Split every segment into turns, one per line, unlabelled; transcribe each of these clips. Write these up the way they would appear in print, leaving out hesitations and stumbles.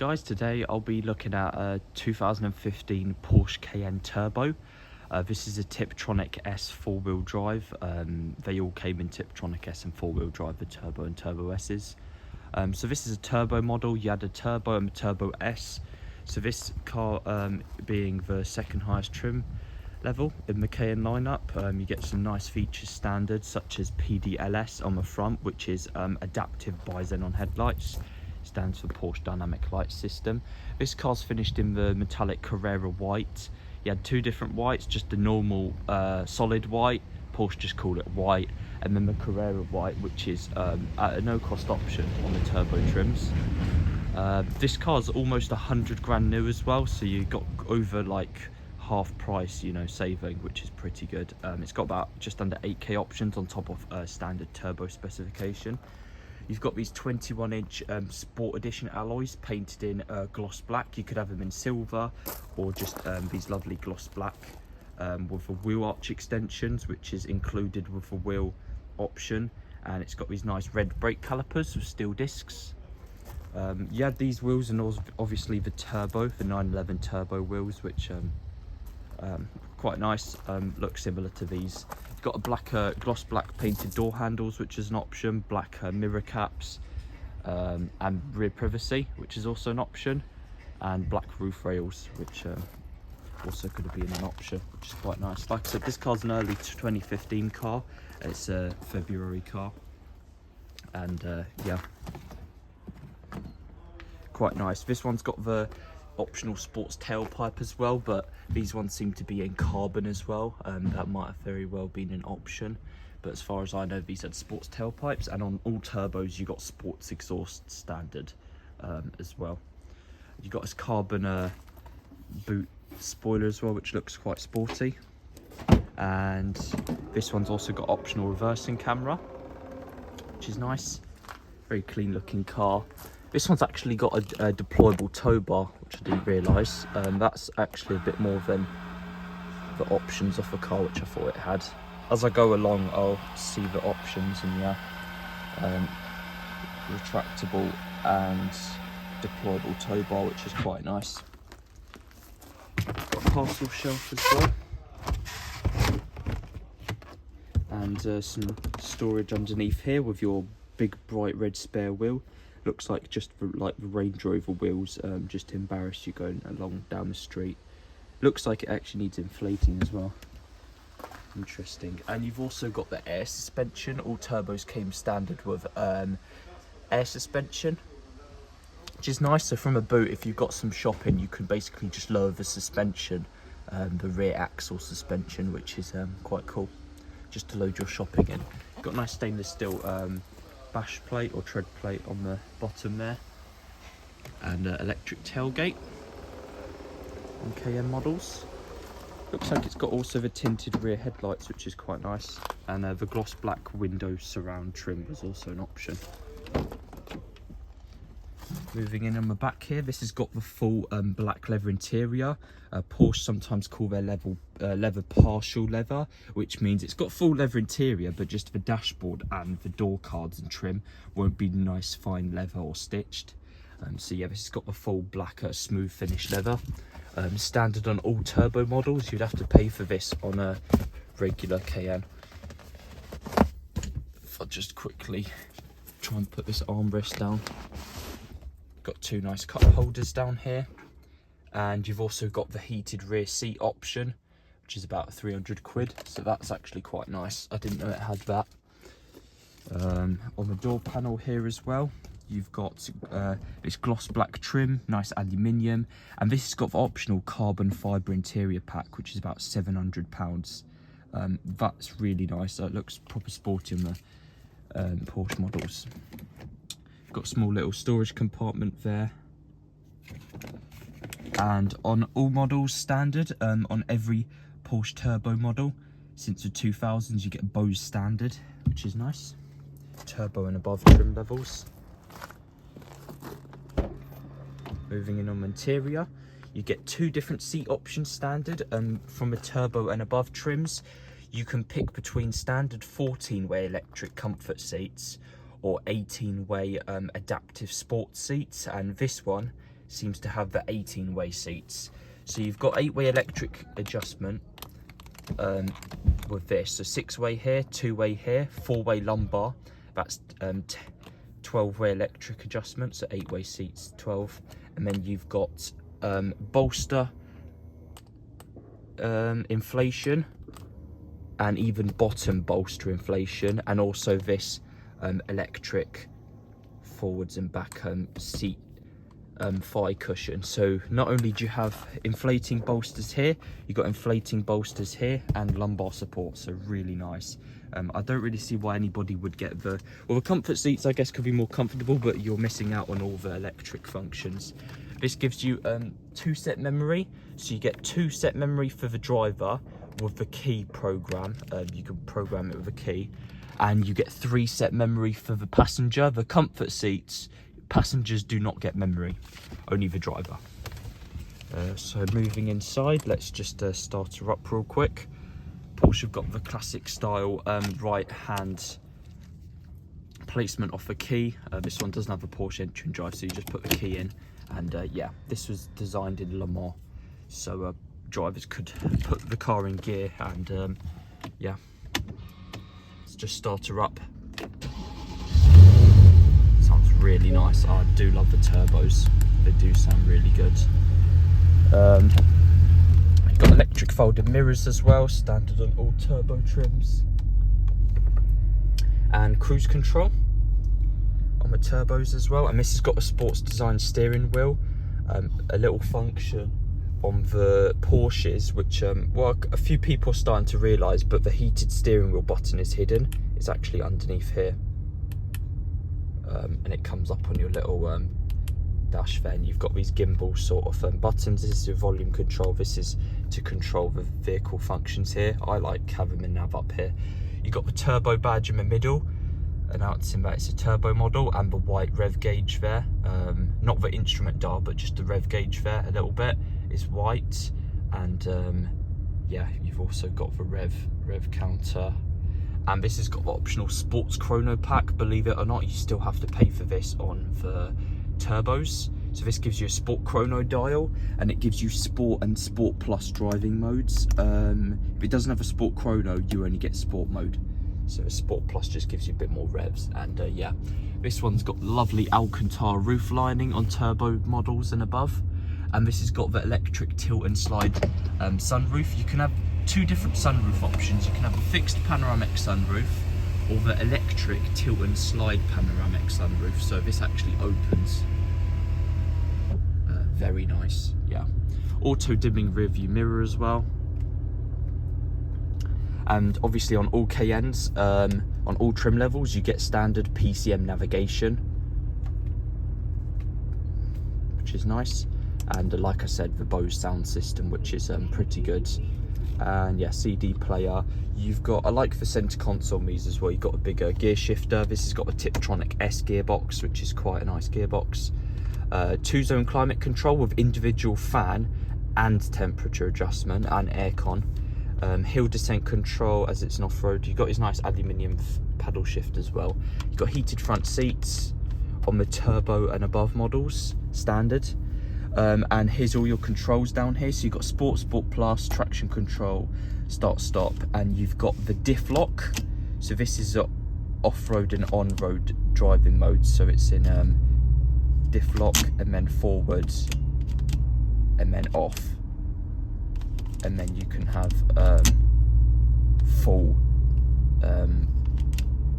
guys, today I'll be looking at a 2015 Porsche Cayenne Turbo. This is a Tiptronic S 4-wheel drive. They all came in Tiptronic S and 4-wheel drive, the Turbo and Turbo S's. So this is a turbo model. You had a Turbo and a Turbo S. So this car being the second highest trim level in the Cayenne lineup, you get some nice features standard, such as PDLS on the front, which is adaptive bi-xenon headlights. Stands for Porsche Dynamic Light System. This car's finished in the metallic Carrera white. You had two different whites, just the normal solid white, Porsche just call it white, and then the Carrera white, which is at a no-cost option on the turbo trims. This car's almost 100 grand new as well, so you got over like half price, saving, which is pretty good. It's got about just under 8k options on top of standard turbo specification. You've got these 21-inch Sport Edition alloys painted in gloss black. You could have them in silver or just these lovely gloss black with the wheel arch extensions, which is included with the wheel option. And it's got these nice red brake calipers with steel discs. You had these wheels and obviously the turbo, the 911 turbo wheels, which quite nice, look similar to these. Got a black gloss black painted door handles, which is an option, black mirror caps, and rear privacy, which is also an option, and black roof rails, which also could have been an option, which is quite nice. Like I said, this car's an early 2015 car. It's a February car, and yeah, quite nice. This one's got the optional sports tailpipe as well, but these ones seem to be in carbon as well. That might have very well been an option, but as far as I know, these had sports tailpipes, and on all turbos you got sports exhaust standard as well. You got this carbon boot spoiler as well, which looks quite sporty, and this one's also got optional reversing camera, which is nice. Very clean looking car. This one's actually got a deployable tow bar, which I didn't realise. That's actually a bit more than the options of the car, which I thought it had. As I go along, I'll see the options, and yeah, retractable and deployable tow bar, which is quite nice. Got a parcel shelf as well, and some storage underneath here with your big bright red spare wheel. Looks like just like the Range Rover wheels, just to embarrass you going along down the street. Looks like it actually needs inflating as well. Interesting. And you've also got the air suspension. All turbos came standard with air suspension, which is nice. So from a boot, if you've got some shopping, you can basically just lower the suspension, the rear axle suspension, which is quite cool, just to load your shopping in. Got nice stainless steel bash plate or tread plate on the bottom there, and electric tailgate on Cayenne models. Looks like it's got also the tinted rear headlights, which is quite nice, and the gloss black window surround trim was also an option. Moving in on the back here, this has got the full black leather interior. Porsche sometimes call their leather partial leather, which means it's got full leather interior, but just the dashboard and the door cards and trim won't be nice fine leather or stitched. So yeah, this has got the full black smooth finish leather. Standard on all turbo models. You'd have to pay for this on a regular Cayenne. If I just quickly try and put this armrest down. Got two nice cup holders down here, and you've also got the heated rear seat option, which is about 300 quid, so that's actually quite nice. I didn't know it had that. On the door panel here as well, you've got this gloss black trim, nice aluminium, and this has got the optional carbon fibre interior pack, which is about £700. That's really nice. It looks proper sporty on the Porsche models. Got a small little storage compartment there, and on all models standard, on every Porsche turbo model since the 2000s, you get Bose standard, which is nice. Turbo and above trim levels. Moving in on the interior, you get two different seat options standard. From the turbo and above trims, you can pick between standard 14-way electric comfort seats or 18-way adaptive sports seats, and this one seems to have the 18-way seats. So you've got 8-way electric adjustment with this. So 6-way here, 2-way here, 4-way lumbar. That's 12-way electric adjustment, so 8-way seats, 12. And then you've got bolster inflation, and even bottom bolster inflation, and also this electric forwards and back seat thigh cushion. So not only do you have inflating bolsters here, you've got inflating bolsters here and lumbar support, so really nice. I don't really see why anybody would get the comfort seats, I guess, could be more comfortable, but you're missing out on all the electric functions. This gives you 2-set memory, so you get 2-set memory for the driver with the key program. You can program it with a key, and you get 3-set memory for the passenger. The comfort seats, passengers do not get memory, only the driver. So moving inside, let's just start her up real quick. Porsche have got the classic style right hand placement of the key. This one doesn't have a Porsche entry and drive, so you just put the key in. And yeah, this was designed in Le Mans, so drivers could put the car in gear. And yeah, let's just start her up. Sounds really nice. I do love the turbos, they do sound really good. You've got electric folded mirrors as well, standard on all turbo trims, and cruise control on the turbos as well. And this has got a sports design steering wheel, a little function on the Porsches, which well, a few people are starting to realise, but the heated steering wheel button is hidden. It's actually underneath here, and it comes up on your little dash there. And you've got these gimbal sort of buttons. This is your volume control, this is to control the vehicle functions here. I like having the nav up here. You've got the turbo badge in the middle, announcing that it's a turbo model, and the white rev gauge there. Not the instrument dial, but just the rev gauge there a little bit is white. And yeah, you've also got the rev counter. And this has got the optional sports chrono pack. Believe it or not, you still have to pay for this on the turbos. So this gives you a sport chrono dial, and it gives you sport and sport plus driving modes. If it doesn't have a sport chrono, you only get sport mode. So a sport plus just gives you a bit more revs. And yeah, this one's got lovely Alcantara roof lining on turbo models and above. And this has got the electric tilt and slide sunroof. You can have 2 different sunroof options. You can have a fixed panoramic sunroof or the electric tilt and slide panoramic sunroof. So this actually opens. Very nice, yeah. Auto dimming rear view mirror as well. And obviously on all Cayennes, on all trim levels, you get standard PCM navigation, which is nice. And like I said, the Bose sound system, which is pretty good. And yeah, CD player. You've got, I like the center console on these as well. You've got a bigger gear shifter. This has got a Tiptronic S gearbox, which is quite a nice gearbox. 2-zone climate control with individual fan and temperature adjustment and aircon. Hill descent control as it's an off-road. You've got his nice aluminium paddle shift as well. You've got heated front seats on the turbo and above models, standard. And here's all your controls down here. So you've got Sport, Sport Plus, traction control, start, stop, and you've got the diff lock. So this is off-road and on-road driving mode. So it's in diff lock, and then forwards, and then off. And then you can have full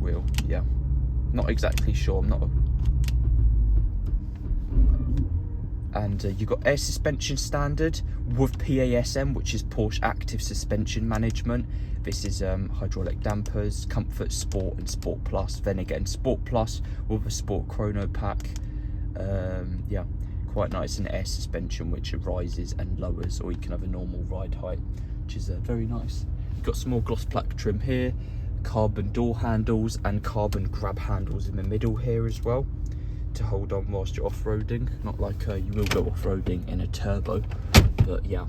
wheel. Yeah, not exactly sure. I'm not. And you've got air suspension standard with PASM, which is Porsche Active Suspension Management. This is hydraulic dampers, Comfort, Sport, and Sport Plus. Then again, Sport Plus with a Sport Chrono pack. Yeah, quite nice. And air suspension, which rises and lowers, or you can have a normal ride height, which is very nice. You've got some more gloss black trim here, carbon door handles and carbon grab handles in the middle here as well, to hold on whilst you're off-roading. Not like you will go off-roading in a turbo, but yeah,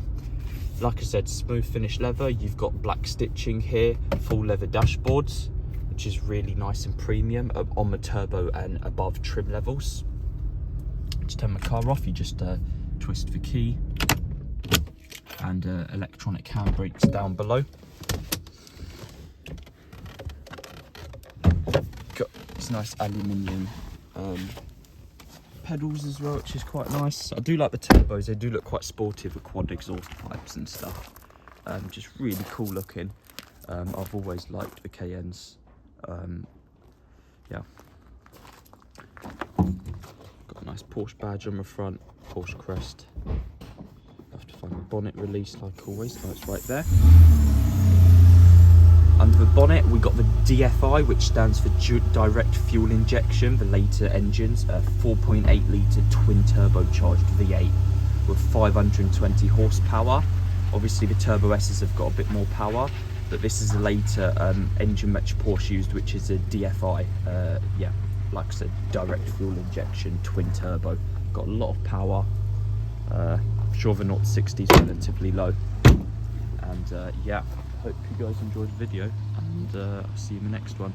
like I said, smooth finish leather. You've got black stitching here, full leather dashboards, which is really nice and premium on the turbo and above trim levels. To turn my car off, you just twist the key, and electronic handbrakes down below. Got this nice aluminium pedals as well, which is quite nice. I do like the turbos, they do look quite sporty with quad exhaust pipes and stuff. Just really cool looking. I've always liked the Cayennes. Yeah. Got a nice Porsche badge on the front, Porsche crest. Have to find the bonnet release like always. Oh, it's right there. Under the bonnet, we got the DFI, which stands for direct fuel injection, the later engines, a 4.8 litre twin turbocharged V8 with 520 horsepower. Obviously, the Turbo S's have got a bit more power, but this is a later engine which Porsche used, which is a DFI. Yeah, like I said, direct fuel injection, twin turbo. Got a lot of power. I'm sure the 0 to 60 is relatively low. And yeah. Hope you guys enjoyed the video, and I'll see you in the next one.